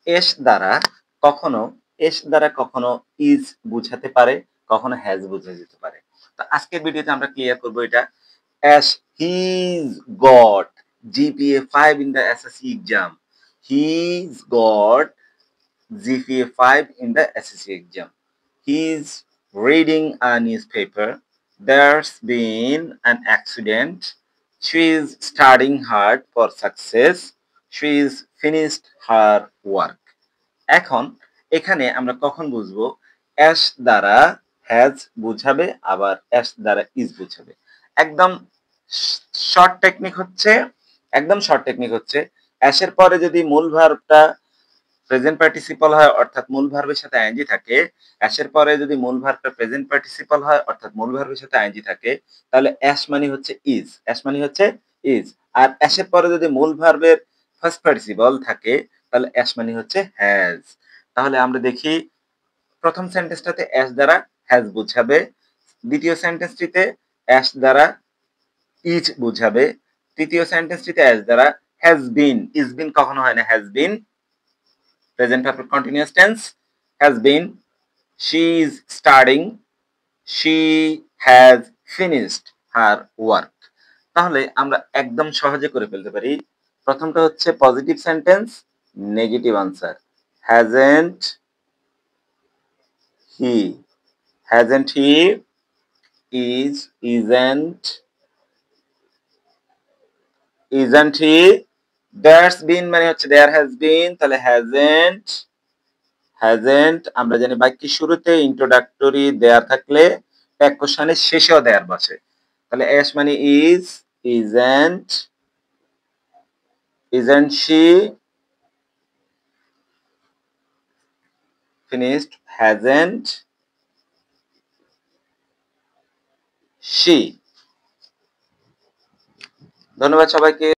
S দ্বারা কখনো is বুঝাতে পারে, কখনো হ্যাজ বুঝে যেতে পারে। তো আজকের ভিডিওতে আমরা ক্লিয়ার করব এটা। As he's got GPA 5 in the SSC exam. He's got GPA 5 in the SSC exam. He's reading a newspaper. There's been an accident. She is studying hard for success. She is finished her work. এখন এখানে আমরা কখন বুঝবো ash দ্বারা has বুঝাবে আবার ash দ্বারা is বুঝাবে। একদম শর্ট টেকনিক হচ্ছে অ্যাশের পরে যদি মূল ভার্বটা প্রেজেন্ট পার্টিসিপল হয় অর্থাৎ মূল ভার্বের সাথে আইএনজি থাকে, অ্যাশের পরে যদি মূল ভার্বটা প্রেজেন্ট পার্টিসিপল হয় অর্থাৎ মূল ভার্বের সাথে আইএনজি থাকে, তাহলে অ্যাশ মানে হচ্ছে ইজ। আর অ্যাশের পরে যদি মূল ভার্বের ফার্স্ট পার্টিসিপল থাকে তাহলে অ্যাশ মানে হচ্ছে হ্যাজ। তাহলে আমরা দেখি প্রথম সেন্টেন্সটাতে অ্যাশ দ্বারা হ্যাজ বুঝাবে, দ্বিতীয় সেন্টেন্সটিতে অ্যাশ দ্বারা ইজ বুঝাবে, তৃতীয় সেন্টেন্সটিতে অ্যাশ দ্বারা হ্যাজ বিন, ইজ বিন কখনো হয় না, has been present perfect continuous tense has been, she is studying, she has finished her work. তাহলে আমরা একদম সহজে করে ফেলতে পারি। প্রথমটা হচ্ছে positive sentence, negative answer. hasn't he, hasn't he, is, isn't he, there's been মানে হচ্ছে there has been, তাহলে hasn't আমরা জানি বাক্যের শুরুতে ইন্ট্রোডাক্টরি দেয়া থাকলে এক কোশ্চেনের শেষেও দেয়ার বসে। তাহলে এস মানে is, isn't she, finished, hasn't she। ধন্যবাদ সবাইকে।